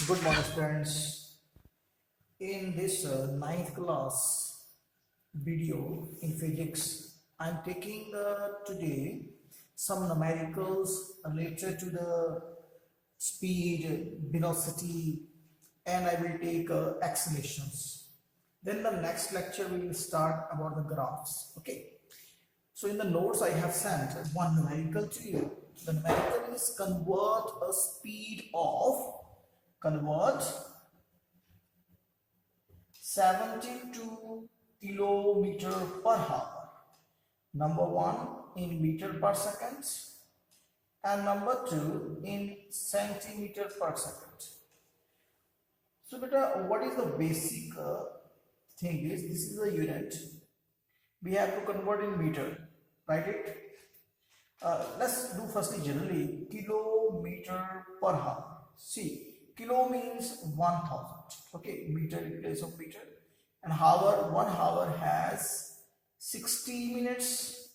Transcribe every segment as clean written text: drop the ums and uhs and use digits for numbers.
Good morning, students. In this ninth class video in physics, I'm taking today some numericals related to the speed, velocity, and I will take accelerations. Then the next lecture we will start about the graphs. Okay. So in the notes I have sent one numerical to you. The numerical is convert 72 kilometer per hour. Number one in meter per second and number two in centimeter per second. So beta, what is the basic thing is, this is the unit. We have to convert in meter, write it. Let's do firstly generally kilometer per hour. See, kilo means 1000. Okay, meter in place of meter, and hour, 1 hour has 60 minutes,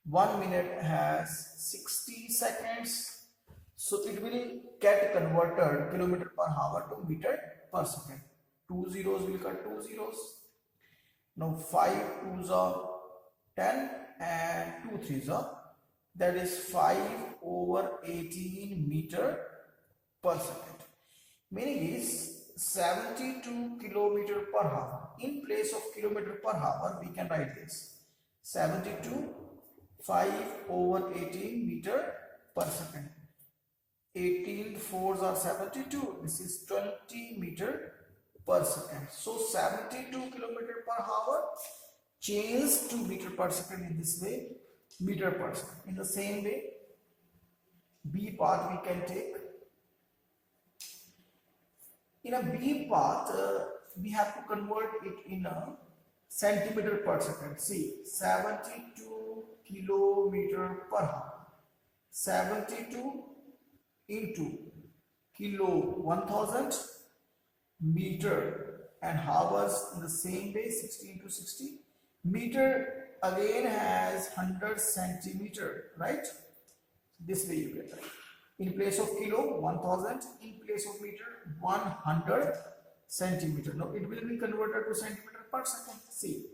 1 minute has 60 seconds. So it will get converted kilometer per hour to meter per second. 2 zeros will cut 2 zeros. Now 5 twos are 10 and 2 threes are, that is 5/18 meter per second. Meaning is 72 kilometer per hour. In place of kilometer per hour, we can write this 72 5/18 meter per second. 18 fours are 72. This is 20 meter per second. So 72 kilometer per hour changed to meter per second in this way, meter per second. In the same way, B path we can take. In a B path, we have to convert it in a centimeter per second. See, 72 kilometer per hour. 72 into kilo 1000, meter and hours in the same way, 60 into 60. Meter again has 100 centimeter, right? This way you get, right? In place of kilo 1000, in place of meter 100 centimeter. Now it will be converted to centimeter per second. See,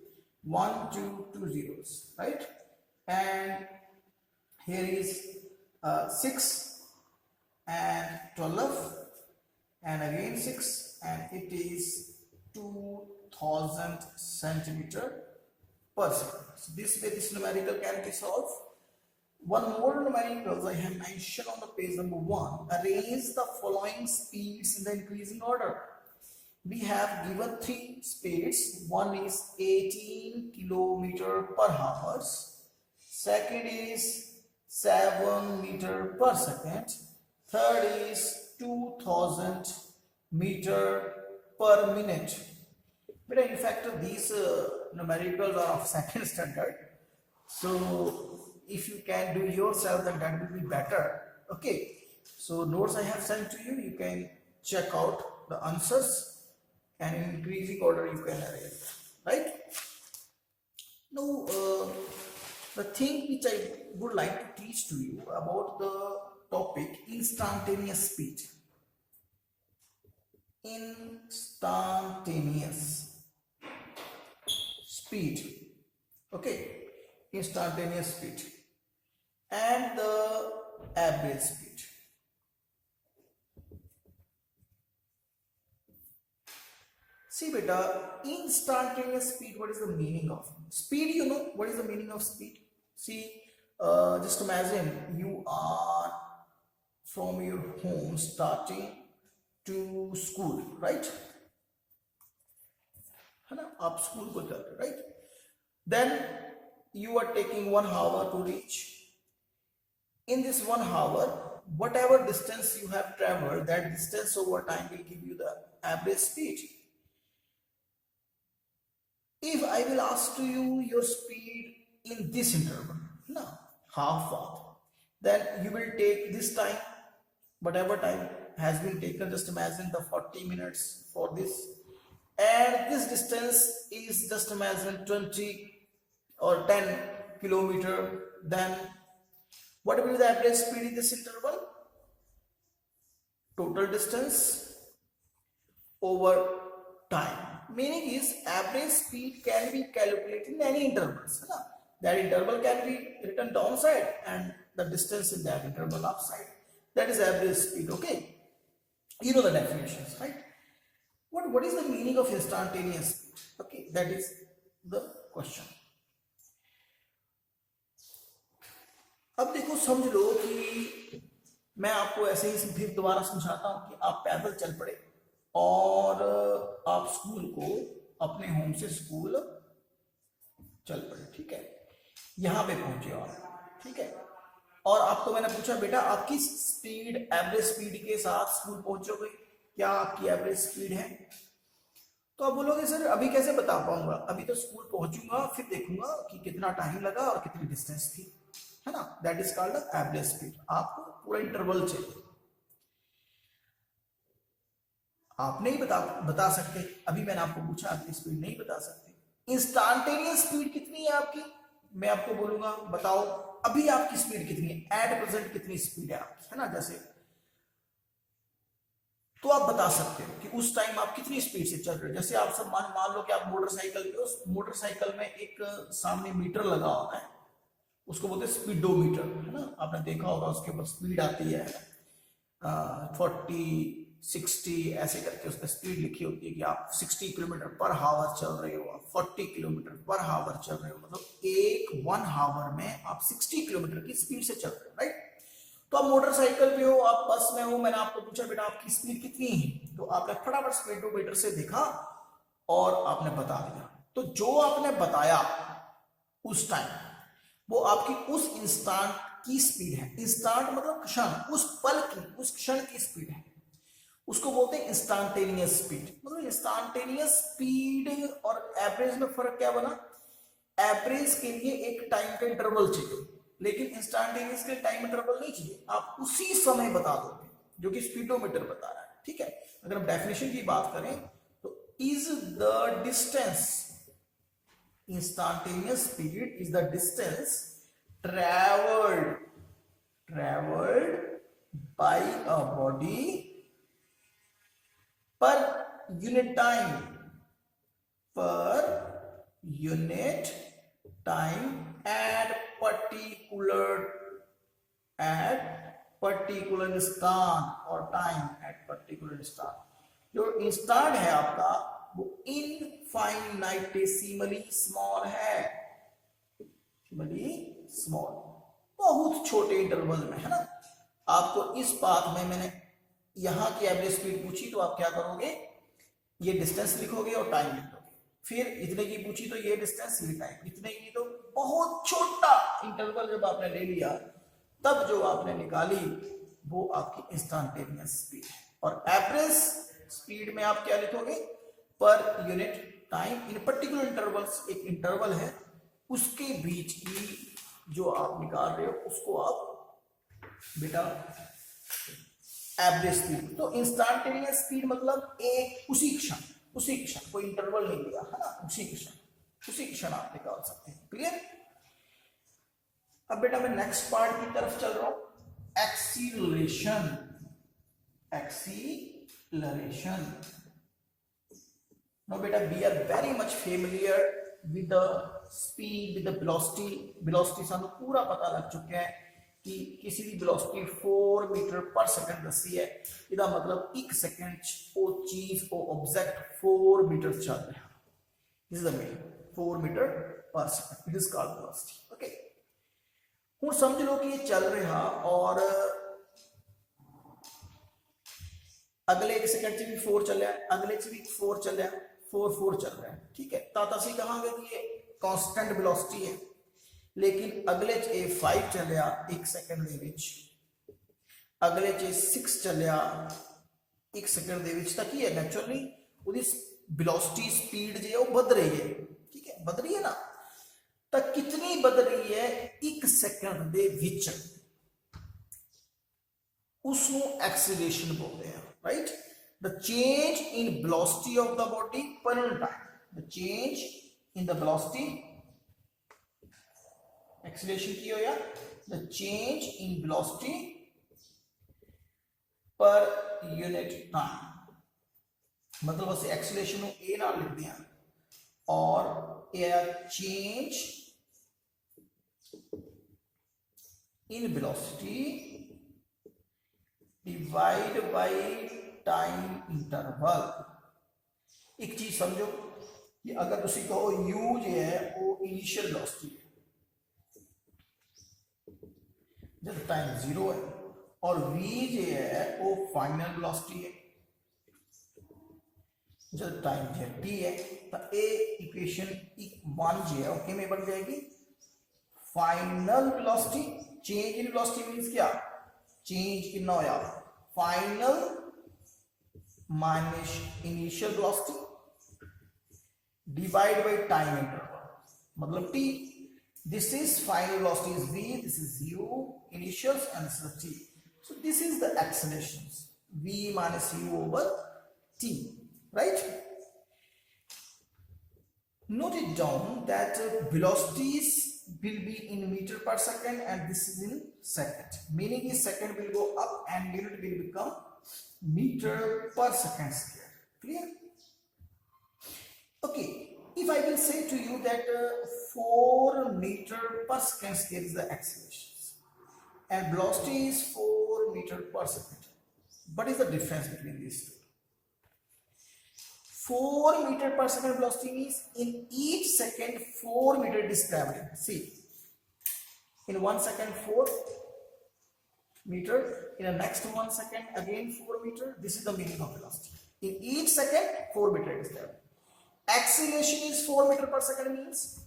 1 2 2 zeros, right? And here is 6 and 12 and again 6, and it is 2000 centimeter per second. So this way this numerical can be solved. One more numericals I have mentioned on the page number 1. Arrange the following speeds in the increasing order. We have given 3 speeds. One is 18 kilometer per hour. Second is 7 meter per second. Third is 2000 meter per minute. But in fact, these numericals are of second standard. So if you can do yourself, then that will be better. Okay. So notes I have sent to you. You can check out the answers, and in increasing order you can arrange. Right. Now, the thing which I would like to teach to you about the topic instantaneous speed. Instantaneous speed. Okay, instantaneous speed and the average speed. See beta, instantaneous speed, what is the meaning of speed? You know what is the meaning of speed? See, just imagine you are from your home starting to school, right? Up school ko jate, right? Then you are taking 1 hour to reach. In this 1 hour, whatever distance you have traveled, that distance over time will give you the average speed. If I will ask to you your speed in this interval, now half path, then you will take this time, whatever time has been taken. Just imagine the 40 minutes for this, and this distance is, just imagine, 20 or 10 kilometer. Then what will be the average speed in this interval? Total distance over time. Meaning is average speed can be calculated in any intervals. है ना? That interval can be written downside and the distance in that interval upside. That is average speed. Okay, you know the definitions, right? What is the meaning of instantaneous speed? Okay, that is the question. अब देखो, समझ लो कि मैं आपको ऐसे ही फिर दोबारा समझाता हूं कि आप पैदल चल पड़े और आप स्कूल को, अपने होम से स्कूल चल पड़े, ठीक है, यहां पे पहुंचे आप, ठीक है, और आपको मैंने पूछा बेटा आपकी स्पीड, एवरेज स्पीड के साथ स्कूल पहुंचोगे, क्या आपकी एवरेज स्पीड है? तो आप बोलोगे सर अभी कैसे बता पाऊंगा, अभी तो स्कूल पहुंचूंगा फिर देखूंगा कि कितना टाइम लगा और कितनी डिस्टेंस थी, है ना? That is called average speed. आपको पूरा इंटरवल चाहिए, आप नहीं बता सकते. अभी मैंने आपको पूछा, आपकी स्पीड नहीं बता सकते. इंस्टेंटेनियस स्पीड कितनी है आपकी, मैं आपको बोलूंगा बताओ अभी आपकी स्पीड कितनी है, एट प्रेजेंट कितनी स्पीड है आपकी, है ना? जैसे तो आप बता सकते हो कि उस टाइम आप कितनी स्पीड से चल रहे हो. जैसे आप सब मान लो कि आप मोटरसाइकिल पे, उस मोटरसाइकिल में एक सामने मीटर लगा होता है, उसको बोलते हैं स्पीडोमीटर, है ना? आपने देखा होगा, उसके ऊपर स्पीड आती है 40 60 ऐसे करके, उस पर स्पीड लिखी होती है कि आप 60 किलोमीटर पर हावर चल रहे हो, आप 40 किलोमीटर पर हावर चल रहे हो, मतलब एक 1 हावर में आप 60 किलोमीटर की स्पीड से चल रहे हो, राइट? तो आप मोटरसाइकिल पे हो, आप बस में हो, मैंने आपको पूछा बेटा आपकी स्पीड कितनी है, तो आपने फटाफट स्पीडोमीटर से देखा और आपने बता दिया. तो जो आपने बताया उस टाइम, वो आपकी उस इंस्टेंट की स्पीड है. इंस्टेंट मतलब क्षण, उस पल की, उस क्षण की स्पीड है, उसको बोलते हैं इंस्टेंटेनियस स्पीड. मतलब इंस्टेंटेनियस स्पीड और एवरेज में फर्क क्या बना? एवरेज के लिए एक टाइम का इंटरवल चाहिए, लेकिन इंस्टेंटेनियस के टाइम इंटरवल नहीं चाहिए, आप उसी समय बता दोगे, जो कि स्पीडोमीटर बता रहा है, ठीक है? अगर हम डेफिनेशन की बात करें तो is the distance, instantaneous speed is the distance traveled by a body per unit time at particular instant or time at particular instant. जो इंस्टेंट है आपका वो इनफाइनाइटेसिमली स्मॉल है, स्मॉल, बहुत छोटे इंटरवल में, है ना? आपको इस बात में मैंने यहां की एवरेज स्पीड पूछी तो आप क्या करोगे, ये डिस्टेंस लिखोगे और टाइम लिखोगे. फिर इतने की पूछी तो ये डिस्टेंस, ये टाइम, इतने की, तो बहुत छोटा इंटरवल जब आपने ले लिया तब जो आपने निकाली वो आपकी इंस्टेंटेनियस स्पीड है. और एवरेज स्पीड में आप क्या लिखोगे, per unit time in particular intervals, एक इंटरवल है उसके बीच की जो आप निकाल रहे हो उसको आप बेटा एवरेज स्पीड. तो इंस्टेंटेनियस स्पीड मतलब एक उसी क्षण, कोई इंटरवल नहीं लिया, है ना? उसी क्षण आप निकाल सकते हैं. क्लियर? अब बेटा मैं नेक्स्ट पार्ट की तरफ चल रहा हूं, acceleration. Now beta, we are very much familiar with the speed, with the velocity सानू पूरा पता लग चुका है कि किसी भी velocity 4 मीटर पर सेकंड दसी है, इसका मतलब 1 सेकंड वो चीज, वो ऑब्जेक्ट 4 मीटर चल रहा है. This is the mean 4 metre पर second, it is called velocity. Okay, हुण समझ लो कि ये चल रहा और अगले 1 सेकंड च भी 4 चलिया, अगले च भी 4 चलिया, 4 चल रहा है, ठीक है? तो असं कहांगे कि ये कांस्टेंट वेलोसिटी है, लेकिन अगले च 5 चलिया 1 सेकंड दे विच, अगले च 6 चलिया 1 सेकंड दे विच, तां की है नेचुरली उहदी वेलोसिटी स्पीड जो है वो बढ़ रही है, ठीक है? बढ़ रही है ना, तो कितनी बढ़ रही है 1 सेकंड दे विच, उसनू एक्सीलरेशन बोलते हैं, right? The change in velocity of the body per time, the change in the velocity, acceleration की हो या the change in velocity per unit time. मतलब ਅਸੀਂ ਐਕਸੀਲਰੇਸ਼ਨ ਨੂੰ a ਨਾਲ ਲਿਖਦੇ ਹਾਂ ਔਰ ਇਹ ਆ change in velocity divide by time interval। एक चीज समझो कि अगर तुसी कहो u जो है वो इनिशियल वेलोसिटी है जब टाइम 0 है और v जो है वो फाइनल वेलोसिटी है जब टाइम t है तो ये इक्वेशन 1 जो है वो किमें बन जाएगी final velocity change in velocity means क्या चेंज कितना होया final minus initial velocity divide by time interval मतलब t this is final velocity is v this is u initials and this is t so this is the accelerations v minus u over t right note it down that velocities will be in meter per second and this is in second meaning is second will go up and unit will become meter per second square clear okay if I will say to you that 4 meter per second square is the acceleration and velocity is 4 meter per second what is the difference between these two 4 meter per second velocity means in each second 4 meter is traveling. See, in 1 second 4 meter, in the next 1 second again 4 meter. This is the meaning of velocity. In each second 4 meter is traveling. Acceleration is 4 meter per second means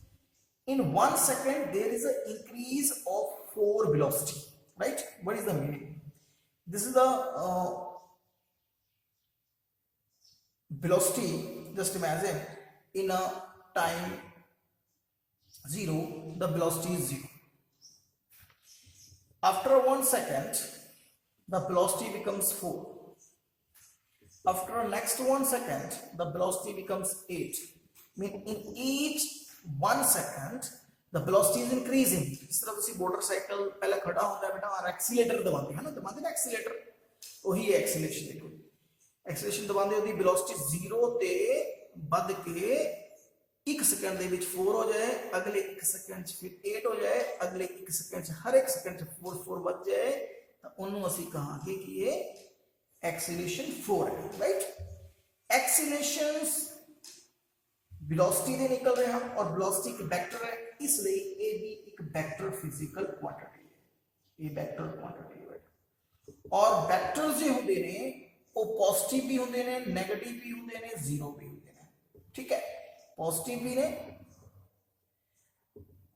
in 1 second there is an increase of 4 velocity. Right? What is the meaning? This is the velocity just imagine in a time 0 the velocity is 0 after 1 second the velocity becomes 4 after next 1 second the velocity becomes 8 mean in each 1 second the velocity is increasing इस तरह से motorcycle पहले खड़ा होता है बेटा और accelerator दबाते हैं ना दबाते हैं एक्सीलेटर वही है एक्सीलरेशन देखो एक्सीलरेशन दबाते ਉਹਦੀ वेलोसिटी 0 ਤੇ ਵੱਧ ਕੇ 1 सेकंड ਦੇ ਵਿੱਚ 4 ਹੋ ਜਾਏ ਅਗਲੇ 1 सेकंड ਚ ਫਿਰ 8 ਹੋ ਜਾਏ ਅਗਲੇ 1 सेकंड ਚ ਹਰ 1 सेकंड ਚ 4 ਵੱਧ ਜਾਏ ਤਾਂ ਉਹਨੂੰ ਅਸੀਂ ਕਹਾਂਗੇ ਕਿ ਇਹ एक्सीलरेशन 4 है राइट एक्सीलरेशंस वेलोसिटी ਦੇ ਨਿਕਲ ਰਹੇ ਹਨ ਔਰ वेलोसिटी ਇੱਕ ਵੈਕਟਰ ਹੈ ਇਸ ਲਈ ਇਹ ਵੀ ਇੱਕ ਵੈਕਟਰ ਫਿਜ਼ੀਕਲ ਕੁਆਂਟੀਟੀ ਹੈ ਇਹ ਵੈਕਟਰ ਕੁਆਂਟੀਟੀ ਹੈ ਔਰ ਵੈਕਟਰਸ ਜੇ ਹੁੰਦੇ ਨੇ वो पॉजिटिव भी होंगे ने नेगेटिव भी होंगे ने जीरो भी होंगे ने ठीक है पॉजिटिव भी ने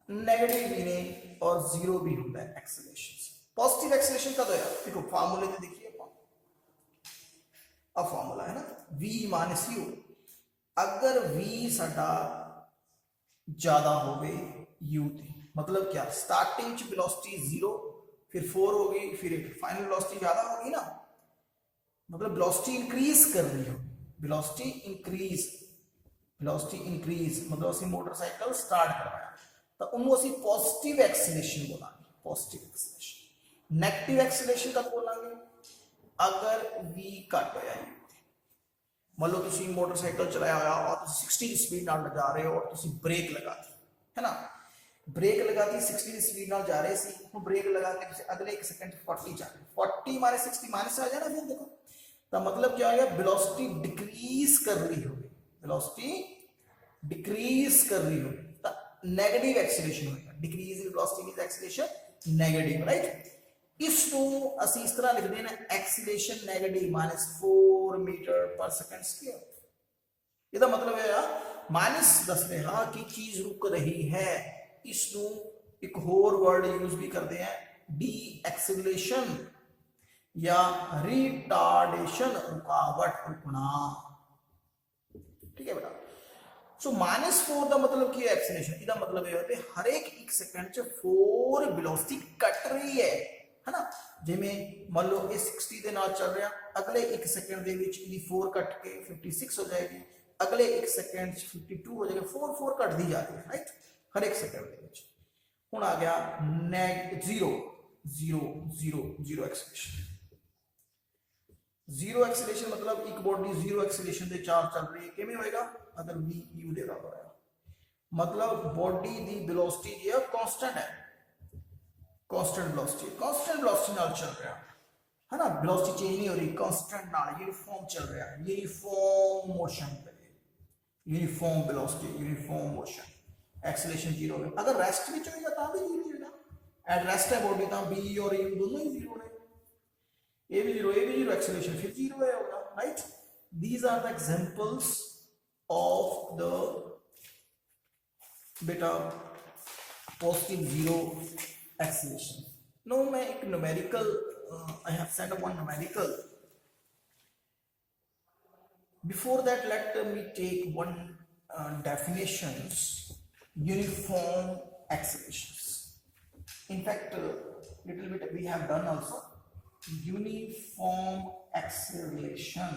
नेगेटिव भी ने और जीरो भी होता है एक्सीलरेशन पॉजिटिव एक्सीलरेशन कब होया देखो फार्मूले में देखिए अब फार्मूला है ना v माइनस u अगर v साडा ज्यादा हो गए u ते मतलब क्या स्टार्टिंग च वेलोसिटी 0 फिर 4 हो गई फिर फाइनल वेलोसिटी ज्यादा होगी ना मतलब वेलोसिटी इंक्रीज कर रही हो वेलोसिटी इंक्रीज मतलब ਅਸੀਂ मोटरसाइकिल स्टार्ट करवाया तो ਉਹਨੂੰ ਅਸੀਂ पॉजिटिव एक्सीलरेशन बोलांगे पॉजिटिव एक्सीलरेशन नेगेटिव एक्सीलरेशन कब बोलांगे अगर v घट होया मान लो ਤੁਸੀਂ मोटरसाइकिल चलाया होया और ਤੁਸੀਂ 60 की स्पीड नाल जा रहे हो और ਤੁਸੀਂ ब्रेक लगा दी है ना ब्रेक लगा दी 60 की स्पीड नाल जा रहे सी ਹੁਣ ब्रेक लगा के ਤੁਸੀਂ अगले 1 सेकंड 40 जा रहे 40 माइनस 60 माइनस आ जाना फिर देखो तो मतलब क्या हो गया वेलोसिटी डिक्रीज कर रही होगी वेलोसिटी डिक्रीज कर रही होगी तो नेगेटिव एक्सीलरेशन होगा decrease in velocity means acceleration negative right इसको ਅਸੀਂ इस तरह लिख देना एक्सीलरेशन नेगेटिव -4 मीटर पर सेकंड स्क्वायर ਇਹਦਾ मतलब है माइनस दस रहा कि चीज रुक रही है इसको एक होर वर्ड यूज भी करते हैं डी एक्सीलरेशन या रिटार्डेशन रुकावट रुकना ठीक है बेटा सो -4 का मतलब क्या है एक्सीलरेशन इसका मतलब ये होता है हर एक 1 सेकंड च 4 वेलोसिटी कट रही है ना जिमें मान लो ये 60 ਦੇ ਨਾਲ ਚੱਲ ਰਿਹਾ अगले 1 सेकंड ਦੇ ਵਿੱਚ ਇਹਦੀ 4 ਕੱਟ ਕੇ 56 हो जाएगी अगले 1 सेकंड च 52 हो जाएगा 4 ਘਟਦੀ ਜਾ ਰਹੀ है राइट हर एक सेकंड ਦੇ ਵਿੱਚ ਹੁਣ आ गया -0 0 0 0 एक्सीलरेशन जीरो एक्सीलरेशन मतलब एक बॉडी जीरो एक्सीलरेशन से चार चल रही है, किमें होएगा अगर v u दे बराबर है, मतलब बॉडी दी वेलोसिटी जी है कांस्टेंट है, कांस्टेंट वेलोसिटी नाल चल रहा है ना, वेलोसिटी चेंज नहीं हो रही, कांस्टेंट नाल यूनिफॉर्म चल रहा है, यूनिफॉर्म मोशन पे, uniform velocity, uniform motion, acceleration zero है। अगर रेस्ट में होएगा तो भी जीरो होगा, एट रेस्ट है बॉडी तो b और u दोनों ही जीरो है, a भी जीरो एक्सीलरेशन फिर जीरो है होगा, right. These are the examples of the बेटा पॉजिटिव जीरो एक्सीलरेशन। नो मैं एक numerical I have set up one numerical. Before that, let me take one definitions, uniform accelerations. In fact, little bit we have done also uniform acceleration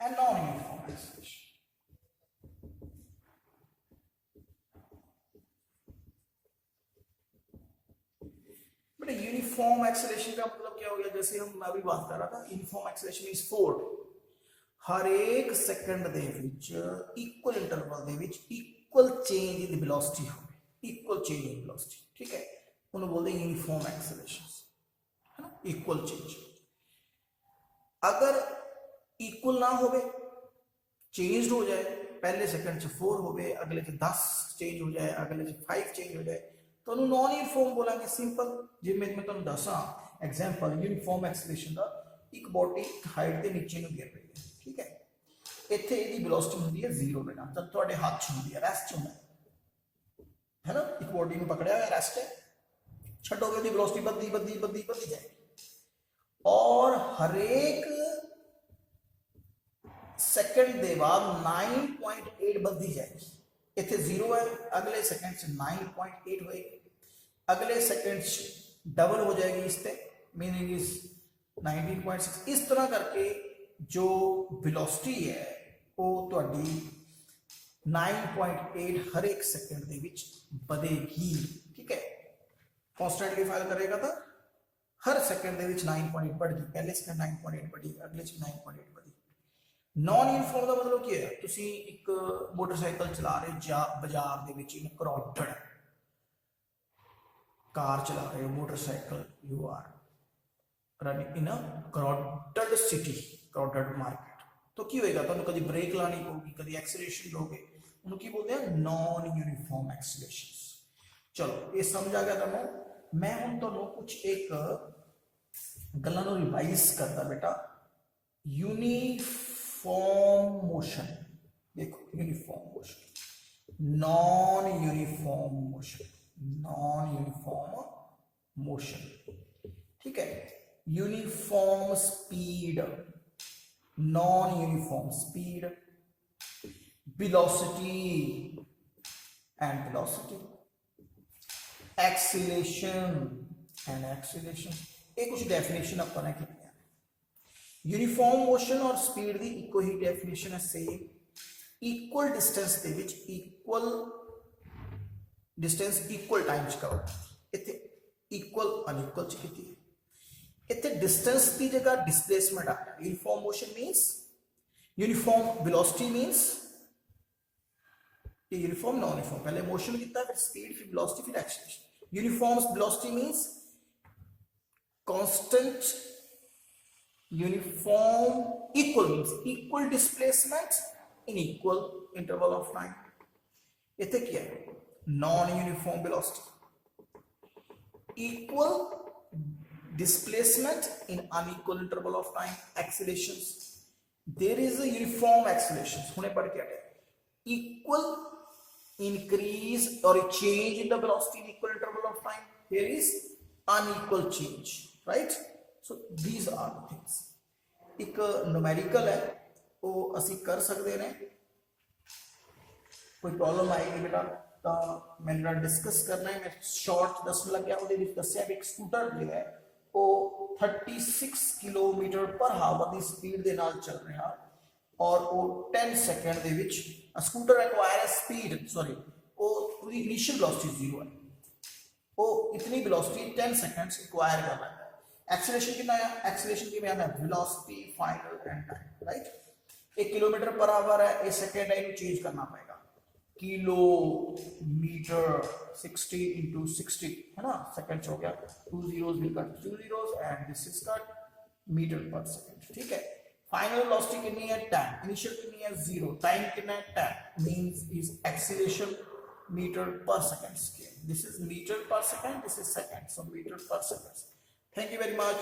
and non-uniform acceleration. बेटा uniform acceleration का मतलब क्या हो गया, जैसे हम अभी बात कर रहा था, यूनिफॉर्म एक्सेलरेशन इज फोर्ड, हर एक second they which equal interval they which equal change in velocity हो, इक्वल चेंज इन वेलोसिटी, ठीक है, उन्हें बोलते हैं यूनिफॉर्म एक्सेलरेशन, है ना, इक्वल चेंज। अगर इक्वल ना होवे, चेंज हो जाए, पहले सेकंड च 4 होवे, अगले च 10 चेंज हो जाए, अगले च 5 चेंज हो जाए, तो नॉन यूनिफॉर्म बोलेंगे। सिंपल जिवें मैं तुहानूं दसां एग्जांपल यूनिफॉर्म एक्सेलरेशन का, एक बॉडी हाइट के नीचे नूं गिर रही है, ठीक है, इत्थे इहदी वेलोसिटी हुंदी है 0 बेटा, जब तुहाडे हाथ च हुंदी है, रेस्ट च हुंदा है ना, एक बॉडी नूं पकड़िया होया रेस्ट है, छड्डोगे दी वेलोसिटी बढ़दी जाएगी, और हरेक सेकंड दे बाद 9.8 बढ़ती जाएगी, इतने 0 है, अगले सेकंड से 9.8 होएगी, अगले सेकंड डबल हो जाएगी, इससे मीनिंग इज 19.6। इस तरह करके जो वेलोसिटी है वो ਤੁਹਾਡੀ 9.8 हर एक सेकंड ਦੇ ਵਿੱਚ ਵਧੇਗੀ, ठीक है, कॉन्स्टेंटली फाइल करेगा तो हर सेकंड ਦੇ ਵਿੱਚ 9.8 बढ़ गई, पहले सेकंड 9.8 बढ़ी, अगले से 9.8 बढ़ी। नॉन यूनिफॉर्म का मतलब क्या है, तुसी एक मोटरसाइकिल चला रहे हो बाजार दे विच इन क्रॉडेड, कार चला रहे हो motorcycle, you are running in a crowded city, crowded market, तो की होएगा, तुहानूं कभी ब्रेक लानी पऊगी, कभी एक्सीलरेशन लोगे, उन्होंने की बोलते हैं नॉन यूनिफॉर्म एक्सीलरेशन। चलो ये समझ आ गया तुहानूं। मैं हुण तुहानूं कुछ एक गल्लां नूं रिवाइज करदा बेटा। यूनिफॉर्म मोशन, देखो uniform motion, non uniform motion, non uniform motion, ठीक है, uniform speed, non uniform speed, velocity and velocity, acceleration and acceleration, ये कुछ डेफिनेशन अपन है। यूनिफॉर्म मोशन और स्पीड की इको ही डेफिनेशन है, same, equal distance they which equal distance equal time च cover, इत्थे इक्वल अनइक्वल च कीती है, इत्थे डिस्टेंस की जगह डिस्प्लेसमेंट आ गया। Uniform motion means, uniform velocity means, ये यूनिफॉर्म नॉन यूनिफॉर्म, पहले मोशन किया, फिर स्पीड, फिर वेलोसिटी, फिर acceleration. Uniform velocity means constant, uniform, equal means equal displacement in equal interval of time। इतने क्या है, non uniform velocity, equal displacement in unequal interval of time, accelerations। there is a uniform accelerations, होने पर क्या है, equal increase or a change in the velocity in equal interval of time, here is unequal change, right। So these are the things। एक numerical है वो असी कर सकते हैं, कोई प्रॉब्लम आएगी बेटा तो मैंने डिस्कस करना है, मैं शॉर्ट दस लग गया, वो दसिया एक स्कूटर जो है वो 36 किलोमीटर पर हावर की स्पीड के नाल चल रहा, और वो 10 सेकंड दे विच स्कूटर एक्वायर स्पीड, सॉरी वो पूरी इनिशियल वेलोसिटी 0 है, वो इतनी वेलोसिटी 10 सेकंड्स एक्वायर कर रहा है, एक्सीलरेशन कितना है, एक्सीलरेशन की मैंने velocity final and time, right. 1 kilometre per hour है, 1 सेकेंड है, इन्हें चेंज करना पड़ेगा, किलोमीटर 60 into 60 है ना, सेकंड्स हो गया, 2 zeros will cut 2 zeros and this is cut metre पर सेकंड, ठीक है। फाइनल वेलोसिटी कितनी है 10, इनिशियल कितनी है 0, टाइम कितना है 10, मींस इज एक्सीलरेशन मीटर पर second scale, this is metre पर second, this is second, so metre पर second. Thank you very much.